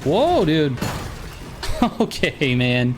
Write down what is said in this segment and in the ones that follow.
Whoa, dude. Okay, man.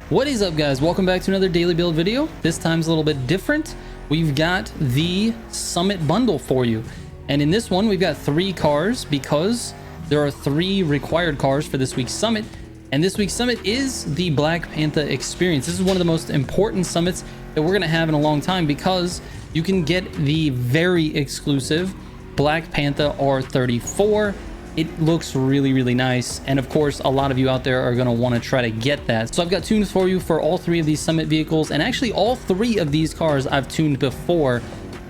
What is up, guys? Welcome back to another daily build video. This time's a little bit different. We've got the Summit bundle for you. And in this one, we've got 3 cars because there are 3 required cars for this week's Summit. And this week's Summit is the BlackPanthaa experience. This is one of the most important summits that we're going to have in a long time because you can get the very exclusive BlackPanthaa R34. It looks really, really nice. And of course, a lot of you out there are going to want to try to get that. So I've got tunes for you for all 3 of these Summit vehicles. And actually all 3 of these cars I've tuned before.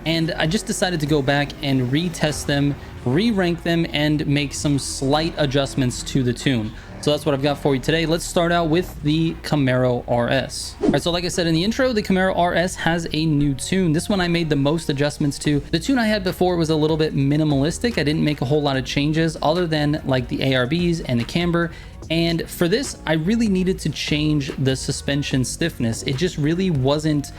And I just decided to go back and retest them, re-rank them, and make some slight adjustments to the tune. So that's what I've got for you today. Let's start out with the Camaro RS. All right, so like I said in the intro, the Camaro RS has a new tune. This one I made the most adjustments to. The tune I had before was a little bit minimalistic. I didn't make a whole lot of changes other than like the ARBs and the camber. And for this, I really needed to change the suspension stiffness. It just really wasn't,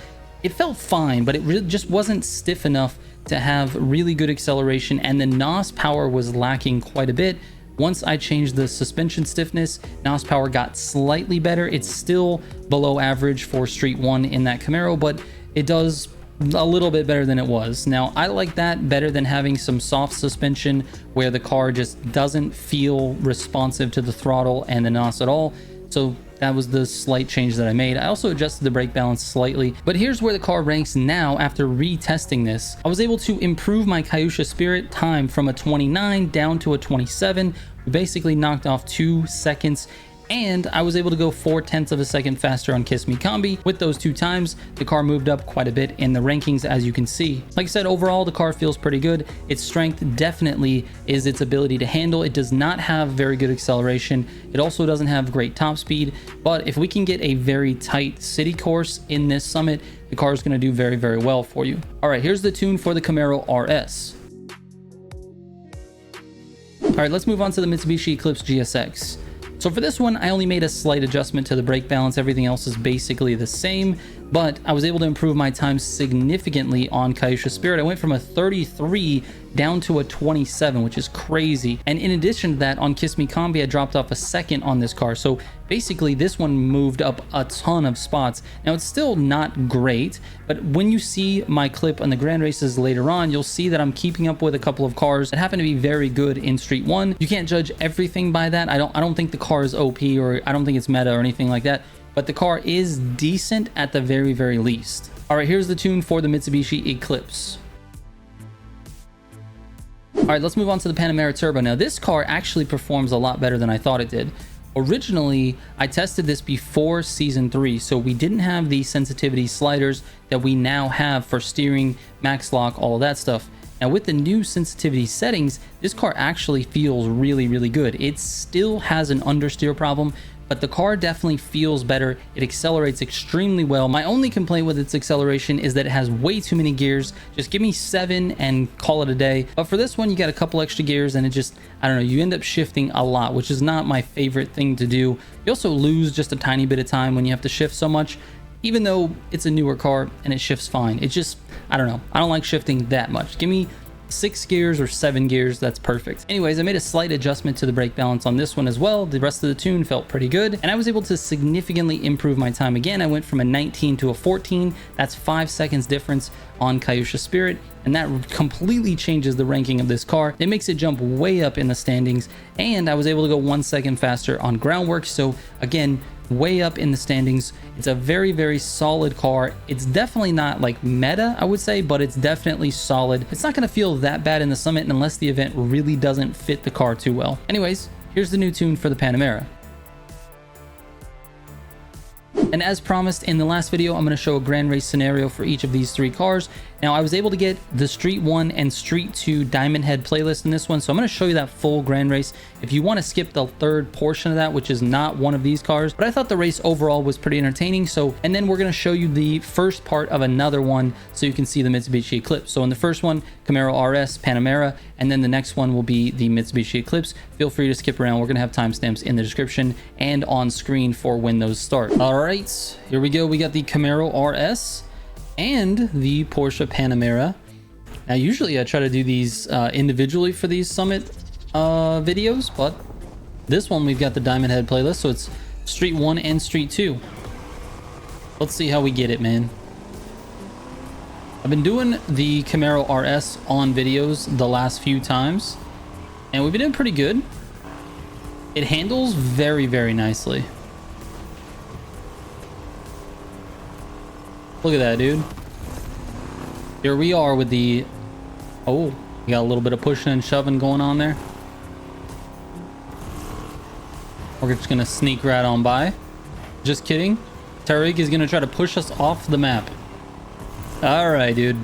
it felt fine, but it really just wasn't stiff enough to have really good acceleration, and the NOS power was lacking quite a bit. Once I changed the suspension stiffness, NOS power got slightly better. It's still below average for Street 1 in that Camaro, but it does a little bit better than it was. Now, I like that better than having some soft suspension where the car just doesn't feel responsive to the throttle and the NOS at all. So that was the slight change that I made. I also adjusted the brake balance slightly, but here's where the car ranks now after retesting this. I was able to improve my Kyusha Spirit time from a 29 down to a 27. We basically knocked off 2 seconds, and I was able to go 0.4 of a second faster on Kiss Me Combi. With those 2 times, the car moved up quite a bit in the rankings, as you can see. Like I said, overall, the car feels pretty good. Its strength definitely is its ability to handle. It does not have very good acceleration. It also doesn't have great top speed, but if we can get a very tight city course in this Summit, the car is going to do very, very well for you. All right, here's the tune for the Camaro RS. All right, let's move on to the Mitsubishi Eclipse GSX. So for this one, I only made a slight adjustment to the brake balance. Everything else is basically the same, but I was able to improve my time significantly on Kyusha Spirit. I went from a 33 down to a 27, which is crazy. And in addition to that, on Kiss Me Combi, I dropped off a second on this car. So basically, this one moved up a ton of spots. Now, it's still not great, but when you see my clip on the Grand Races later on, you'll see that I'm keeping up with a couple of cars that happen to be very good in Street 1. You can't judge everything by that. I don't think the car is OP, or I don't think it's meta or anything like that, but the car is decent at the very, very least. All right, here's the tune for the Mitsubishi Eclipse. All right, let's move on to the Panamera Turbo. Now, this car actually performs a lot better than I thought it did. Originally, I tested this before Season 3, so we didn't have the sensitivity sliders that we now have for steering, max lock, all of that stuff. Now, with the new sensitivity settings, this car actually feels really, really good. It still has an understeer problem, but the car definitely feels better. It accelerates extremely well. My only complaint with its acceleration is that it has way too many gears. Just give me 7 and call it a day. But for this one, you got a couple extra gears, and it just, I don't know, you end up shifting a lot, which is not my favorite thing to do. You also lose just a tiny bit of time when you have to shift so much, even though it's a newer car and it shifts fine. It just, I don't know, I don't like shifting that much. Give me 6 gears or 7 gears, that's perfect. Anyways, I made a slight adjustment to the brake balance on this one as well. The rest of the tune felt pretty good, and I was able to significantly improve my time again. I went from a 19 to a 14. That's 5 seconds difference on Kyusha Spirit, and that completely changes the ranking of this car. It makes it jump way up in the standings, and I was able to go 1 second faster on Groundwork. So again, way up in the standings. It's a very, very solid car. It's definitely not like meta, I would say, but it's definitely solid. It's not going to feel that bad in the Summit unless the event really doesn't fit the car too well. Anyways, here's the new tune for the Panamera. And as promised in the last video, I'm going to show a grand race scenario for each of these 3 cars. Now, I was able to get the Street 1 and Street 2 Diamond Head playlist in this one, so I'm going to show you that full grand race. If you want to skip the 3rd portion of that, which is not one of these cars, but I thought the race overall was pretty entertaining. So, and then we're going to show you the first part of another one so you can see the Mitsubishi Eclipse. So in the first one, Camaro RS, Panamera, and then the next one will be the Mitsubishi Eclipse. Feel free to skip around. We're going to have timestamps in the description and on screen for when those start. All right, here we go. We got the Camaro RS and the Porsche Panamera. Now, usually I try to do these individually for these Summit videos, but this one we've got the Diamond Head playlist, so it's Street 1 and Street 2. Let's see how we get it, man. I've been doing the Camaro RS on videos the last few times, and we've been doing pretty good. It handles very, very nicely. Look at that, dude. Here we are with the... Oh, we got a little bit of pushing and shoving going on there. We're just gonna sneak right on by. Just kidding. Tariq is gonna try to push us off the map. All right, dude.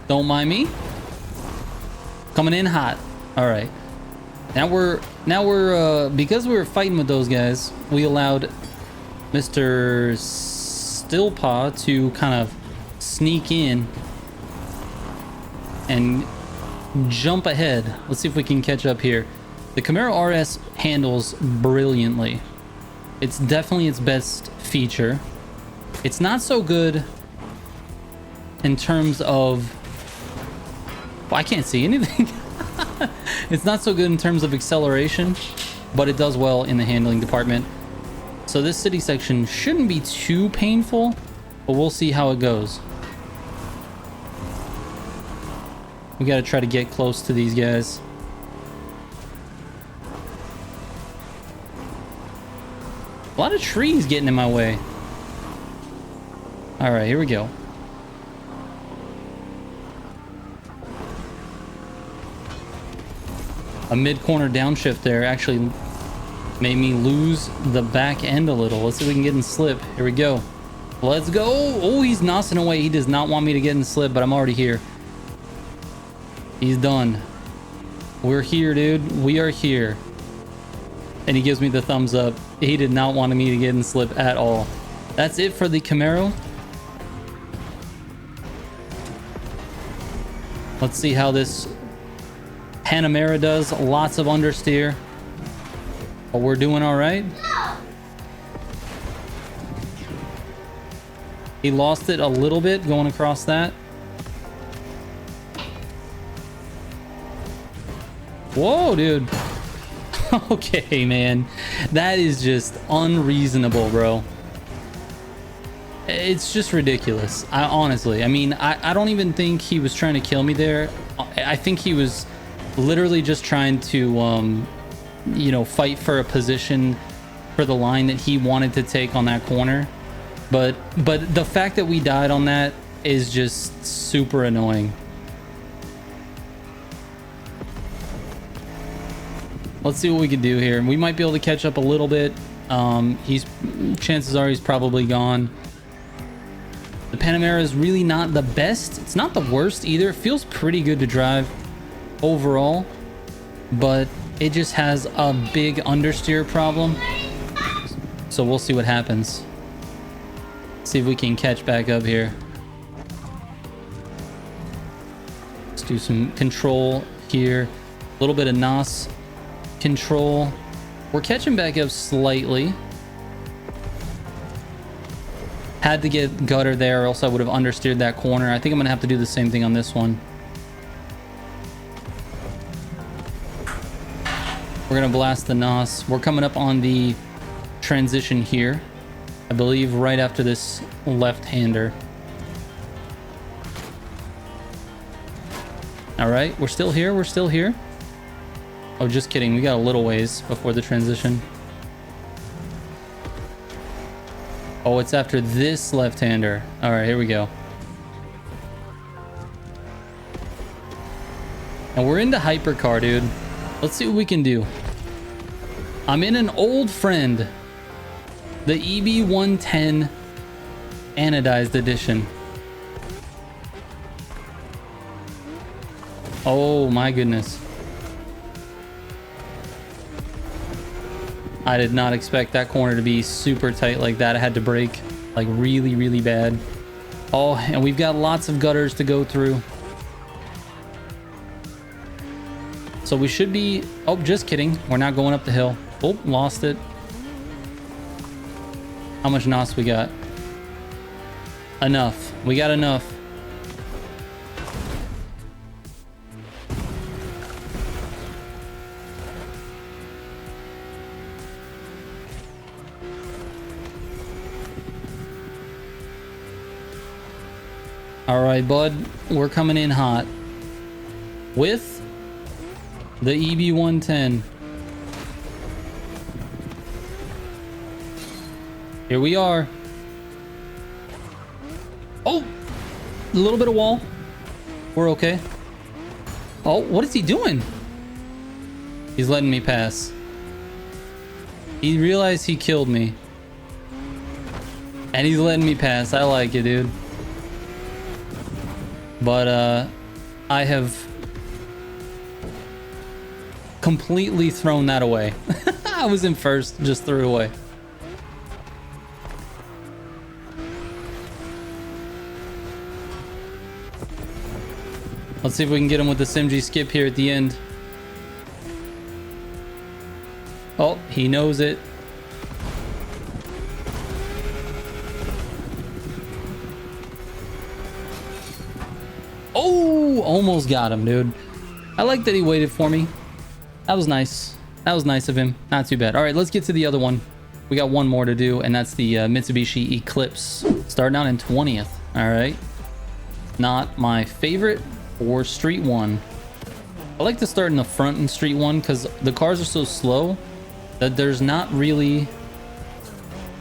Don't mind me. Coming in hot. All right. Now we're because we were fighting with those guys, we allowed Mr. Stillpaw to kind of sneak in and jump ahead. Let's see if we can catch up here. The Camaro RS handles brilliantly. It's definitely its best feature. It's not so good in terms of... Well, I can't see anything. It's not so good in terms of acceleration, but it does well in the handling department. So this city section shouldn't be too painful, but we'll see how it goes. We got to try to get close to these guys. A lot of trees getting in my way. All right, here we go. A mid-corner downshift there actually made me lose the back end a little. Let's see if we can get in slip. Here we go. Let's go. Oh, he's nossing away. He does not want me to get in slip, but I'm already here. He's done. We're here, dude. We are here. And he gives me the thumbs up. He did not want me to get in slip at all. That's it for the Camaro. Let's see how this Panamera does. Lots of understeer. But we're doing all right. He lost it a little bit going across that. Whoa, dude. Okay, man. That is just unreasonable, bro. It's just ridiculous. Honestly, I mean, I don't even think he was trying to kill me there. I think he was literally just trying to, you know, fight for a position for the line that he wanted to take on that corner. But the fact that we died on that is just super annoying. Let's see what we can do here. We might be able to catch up a little bit. Chances are he's probably gone. The Panamera is really not the best. It's not the worst either. It feels pretty good to drive overall, but it just has a big understeer problem. So we'll see what happens. See if we can catch back up here. Let's do some control here. A little bit of NOS control. We're catching back up slightly. Had to get gutter there or else I would have understeered that corner. I think I'm gonna have to do the same thing on this one. We're gonna blast the NOS. We're coming up on the transition here, I believe right after this left-hander. All right, we're still here. We're still here. Oh, just kidding. We got a little ways before the transition. Oh, it's after this left-hander. All right, here we go. And we're into hypercar, dude. Let's see what we can do. I'm in an old friend, the EB110 anodized edition. Oh my goodness. I did not expect that corner to be super tight like that. I had to brake like really, really bad. Oh, and we've got lots of gutters to go through. So we should be... Oh, just kidding. We're not going up the hill. Oh, lost it. How much NOS we got? Enough. We got enough. All right, bud. We're coming in hot with the EB110. Here we are. Oh, a little bit of wall. We're okay. Oh, what is he doing? He's letting me pass. He realized he killed me. And he's letting me pass. I like it, dude. But I have completely thrown that away. I was in first, just threw it away. Let's see if we can get him with the SimG skip here at the end. Oh, he knows it. Oh, almost got him, dude. I like that he waited for me. That was nice. That was nice of him. Not too bad. All right, let's get to the other one. We got one more to do, and that's the Mitsubishi Eclipse. Starting out in 20th. All right. Not my favorite or Street 1. I like to start in the front in Street 1 because the cars are so slow that there's not really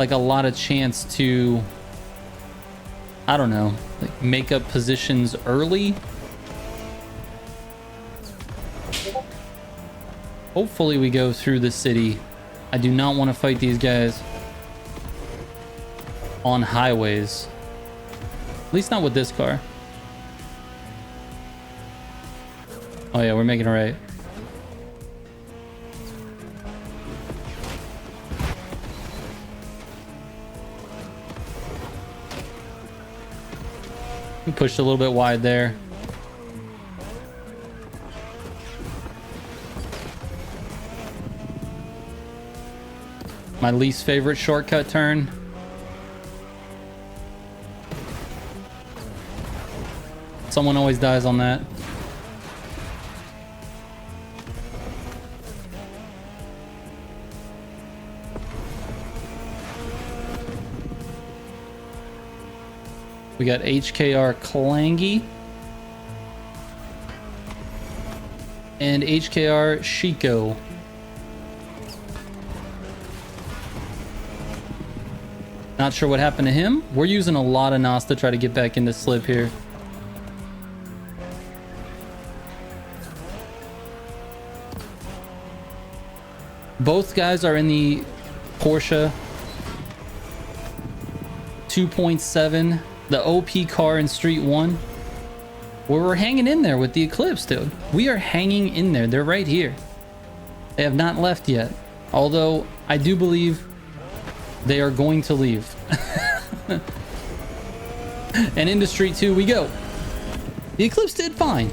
like a lot of chance to, I don't know, like make up positions early. Hopefully we go through the city. I do not want to fight these guys on highways. At least not with this car. Oh yeah, we're making it right. We pushed a little bit wide there. My least favorite shortcut turn. Someone always dies on that. We got HKR Clangy and HKR Chico. Not sure what happened to him. We're using a lot of NOS to try to get back into slip here. Both guys are in the Porsche 2.7, the OP car in Street 1. Where we're hanging in there with the Eclipse, dude. We are hanging in there. They're right here. They have not left yet. Although, I do believe they are going to leave. And into Street 2 we go. The Eclipse did fine.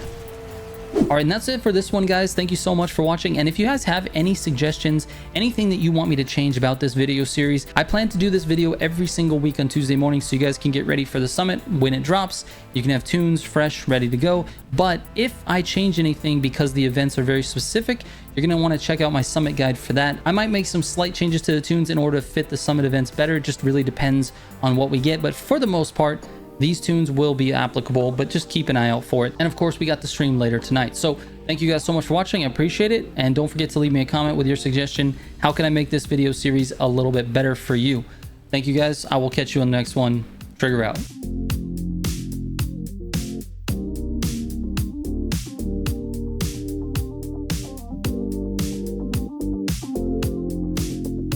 All right, and that's it for this one, guys. Thank you so much for watching. And if you guys have any suggestions, anything that you want me to change about this video series, I plan to do this video every single week on Tuesday morning so you guys can get ready for the summit when it drops. You can have tunes fresh, ready to go. But if I change anything because the events are very specific, you're going to want to check out my summit guide for that. I might make some slight changes to the tunes in order to fit the summit events better. It just really depends on what we get. But for the most part, these tunes will be applicable, but just keep an eye out for it. And of course, we got the stream later tonight. So thank you guys so much for watching. I appreciate it. And don't forget to leave me a comment with your suggestion. How can I make this video series a little bit better for you? Thank you guys. I will catch you on the next one. Trigger out.